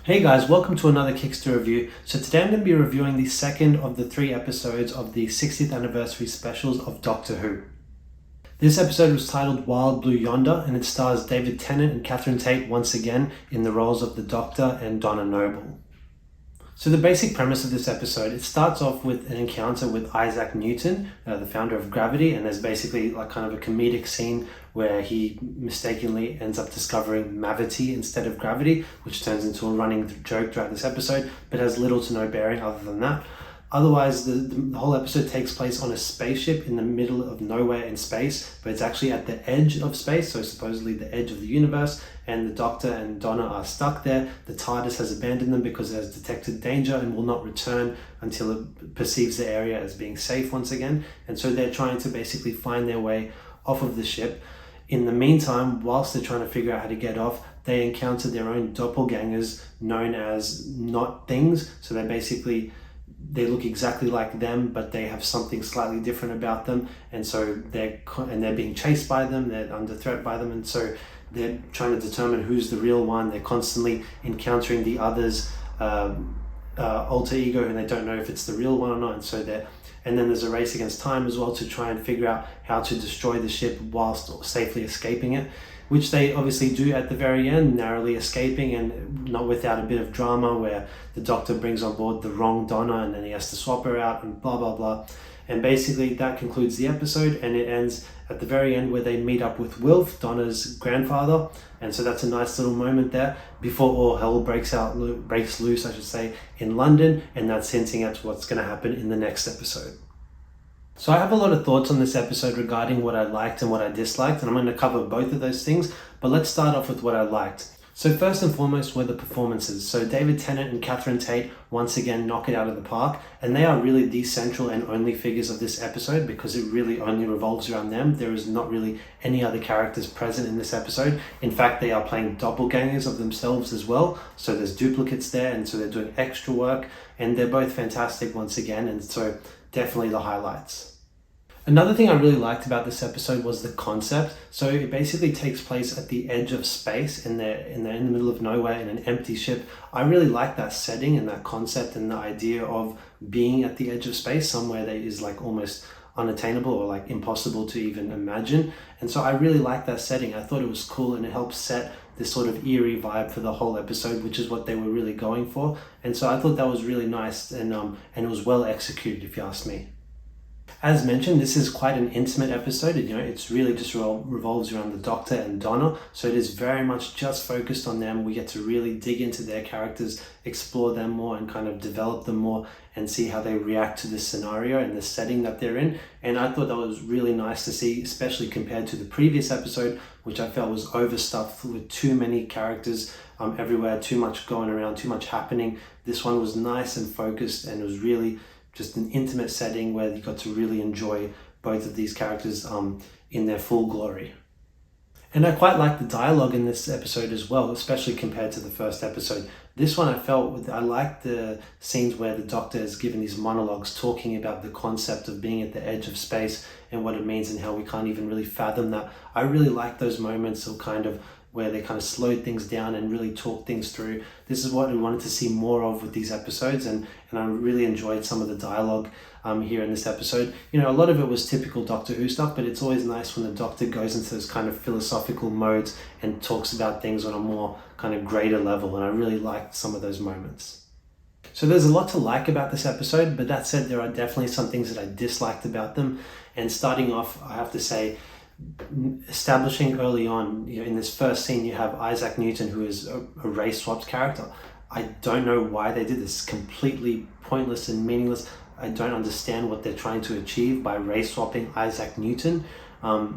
Hey guys, welcome to another Kickster review. So today I'm going to be reviewing the second of the 3 episodes of the 60th anniversary specials of Doctor Who. This episode was titled Wild Blue Yonder, and it stars David Tennant and Catherine Tate once again in the roles of the Doctor and Donna Noble. So the basic premise of this episode, it starts off with an encounter with Isaac Newton, the founder of gravity, and there's basically like kind of a comedic scene where he mistakenly ends up discovering mavity instead of gravity, which turns into a running joke throughout this episode, but has little to no bearing other than that. Otherwise, the whole episode takes place on a spaceship in the middle of nowhere in space, but it's actually at the edge of space, so supposedly the edge of the universe, and the Doctor and Donna are stuck there. The TARDIS has abandoned them because it has detected danger and will not return until it perceives the area as being safe once again, and so they're trying to basically find their way off of the ship. In the meantime, whilst they're trying to figure out how to get off, they encounter their own doppelgangers known as not things, so they look exactly like them, but they have something slightly different about them, and so they're being chased by them, they're under threat by them, and so they're trying to determine who's the real one. They're constantly encountering the other's alter ego, and they don't know if it's the real one or not, and then there's a race against time as well to try and figure out how to destroy the ship whilst safely escaping it, which they obviously do at the very end, narrowly escaping, and not without a bit of drama where the Doctor brings on board the wrong Donna and then he has to swap her out and blah blah blah. And basically that concludes the episode, and it ends at the very end where they meet up with Wilf, Donna's grandfather, and so that's a nice little moment there before all hell breaks loose, I should say, in London, and that's hinting at what's going to happen in the next episode. So I have a lot of thoughts on this episode regarding what I liked and what I disliked, and I'm going to cover both of those things, but let's start off with what I liked. So first and foremost were the performances. So David Tennant and Catherine Tate once again knock it out of the park, and they are really the central and only figures of this episode because it really only revolves around them. There is not really any other characters present in this episode. In fact, they are playing doppelgangers of themselves as well, so there's duplicates there, and so they're doing extra work, and they're both fantastic once again, and so definitely the highlights. Another thing I really liked about this episode was the concept. So it basically takes place at the edge of space, and they're in the middle of nowhere in an empty ship. I really like that setting and that concept and the idea of being at the edge of space, somewhere that is like almost unattainable or like impossible to even imagine. And so I really like that setting. I thought it was cool, and it helps set this sort of eerie vibe for the whole episode, which is what they were really going for. And so I thought that was really nice, and it was well executed, if you ask me. As mentioned, this is quite an intimate episode. It's really just revolves around the Doctor and Donna, so it is very much just focused on them. We get to really dig into their characters, explore them more, and kind of develop them more and see how they react to this scenario and the setting that they're in. And I thought that was really nice to see, especially compared to the previous episode, which I felt was overstuffed with too many characters everywhere, too much going around, too much happening. This one was nice and focused, and it was really just an intimate setting where you got to really enjoy both of these characters in their full glory. And I quite like the dialogue in this episode as well, especially compared to the first episode. This one I liked the scenes where the Doctor is giving these monologues talking about the concept of being at the edge of space and what it means and how we can't even really fathom that. I really like those moments of where they kind of slowed things down and really talked things through. This is what we wanted to see more of with these episodes, and I really enjoyed some of the dialogue here in this episode. A lot of it was typical Doctor Who stuff, but it's always nice when the Doctor goes into those kind of philosophical modes and talks about things on a more kind of greater level, and I really liked some of those moments. So there's a lot to like about this episode, but that said, there are definitely some things that I disliked about them. And starting off, I have to say, establishing early on, in this first scene, you have Isaac Newton, who is a race swapped character. I don't know why they did this. Completely pointless and meaningless. I don't understand what they're trying to achieve by race swapping Isaac Newton.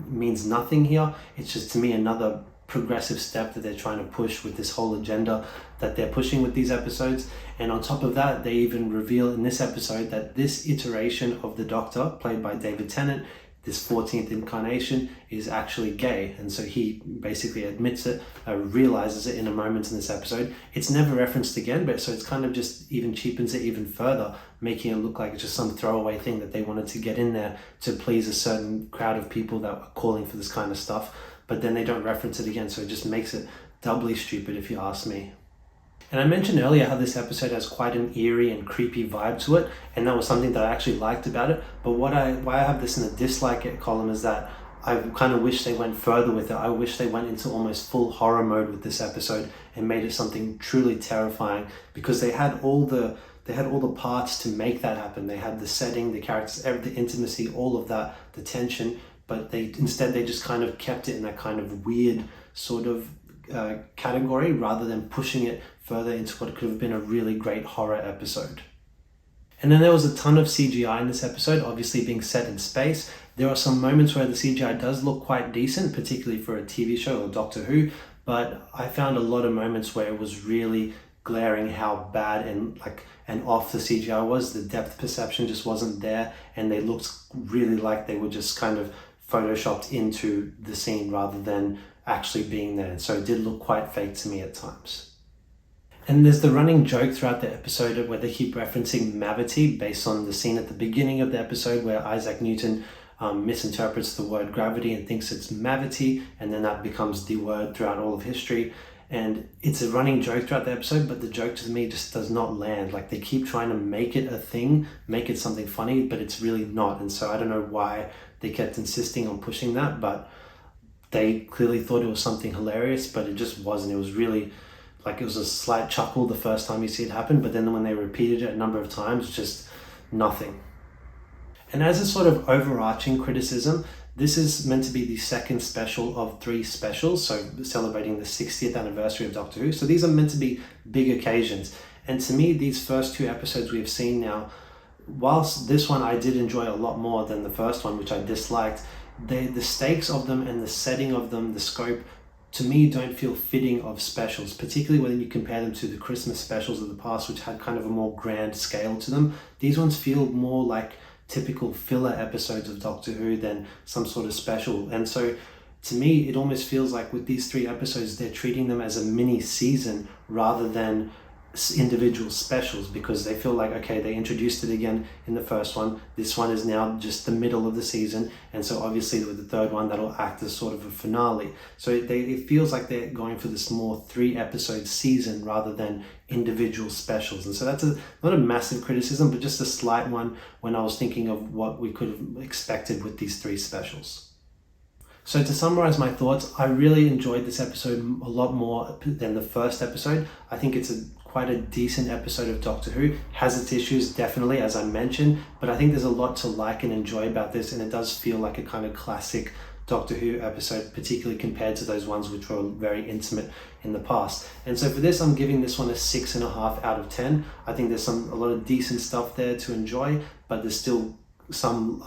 Means nothing here. It's just, to me, another progressive step that they're trying to push with this whole agenda that they're pushing with these episodes. And on top of that, they even reveal in this episode that this iteration of the Doctor, played by David Tennant, this 14th incarnation, is actually gay, and so he basically admits it, realizes it in a moment in this episode. It's never referenced again, but so it's kind of just even cheapens it even further, making it look like it's just some throwaway thing that they wanted to get in there to please a certain crowd of people that were calling for this kind of stuff, but then they don't reference it again, so it just makes it doubly stupid, if you ask me. And I mentioned earlier how this episode has quite an eerie and creepy vibe to it, and that was something that I actually liked about it. But why I have this in the dislike column is that I kind of wish they went further with it. I wish they went into almost full horror mode with this episode and made it something truly terrifying, because they had all the parts to make that happen. They had the setting, the characters, the intimacy, all of that, the tension, but they just kind of kept it in that kind of weird sort of category, rather than pushing it further into what could have been a really great horror episode. And then there was a ton of CGI in this episode, obviously being set in space. There are some moments where the CGI does look quite decent, particularly for a TV show or Doctor Who, but I found a lot of moments where it was really glaring how bad and off the CGI was. The depth perception just wasn't there, and they looked really like they were just kind of photoshopped into the scene rather than actually being there. So it did look quite fake to me at times. And there's the running joke throughout the episode where they keep referencing mavity based on the scene at the beginning of the episode where Isaac Newton misinterprets the word gravity and thinks it's mavity, and then that becomes the word throughout all of history. And it's a running joke throughout the episode, but the joke to me just does not land. Like, they keep trying to make it a thing, make it something funny, but it's really not. And so I don't know why they kept insisting on pushing that, but they clearly thought it was something hilarious, but it just wasn't. It was really like, it was a slight chuckle the first time you see it happen, but then when they repeated it a number of times, just nothing. And as a sort of overarching criticism, this is meant to be the second special of 3 specials, so celebrating the 60th anniversary of Doctor Who. So these are meant to be big occasions. And to me, these first 2 episodes we have seen now, whilst this one I did enjoy a lot more than the first one, which I disliked, the stakes of them and the setting of them, the scope, to me don't feel fitting of specials, particularly when you compare them to the Christmas specials of the past, which had kind of a more grand scale to them. These ones feel more like typical filler episodes of Doctor Who than some sort of special. And so to me, it almost feels like with these 3 episodes, they're treating them as a mini season rather than individual specials, because they feel like, okay, they introduced it again in the first one. This one is now just the middle of the season. And so obviously with the 3rd one, that'll act as sort of a finale. So it feels like they're going for this more 3-episode season rather than individual specials. And so that's not a massive criticism, but just a slight one when I was thinking of what we could have expected with these 3 specials. So to summarize my thoughts, I really enjoyed this episode a lot more than the first episode. I think it's quite a decent episode of Doctor Who. Has its issues, definitely, as I mentioned, but I think there's a lot to like and enjoy about this, and it does feel like a kind of classic Doctor Who episode, particularly compared to those ones which were very intimate in the past. And so for this, I'm giving this one a 6.5 out of 10. I think there's a lot of decent stuff there to enjoy, but there's still some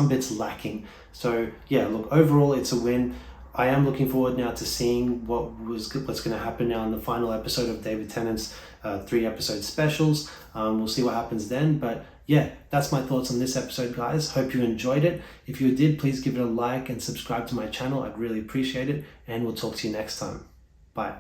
bits lacking. So yeah, look, overall it's a win. I am looking forward now to seeing what's going to happen now in the final episode of David Tennant's 3-episode specials. We'll see what happens then. But yeah, that's my thoughts on this episode, guys. Hope you enjoyed it. If you did, please give it a like and subscribe to my channel. I'd really appreciate it. And we'll talk to you next time. Bye.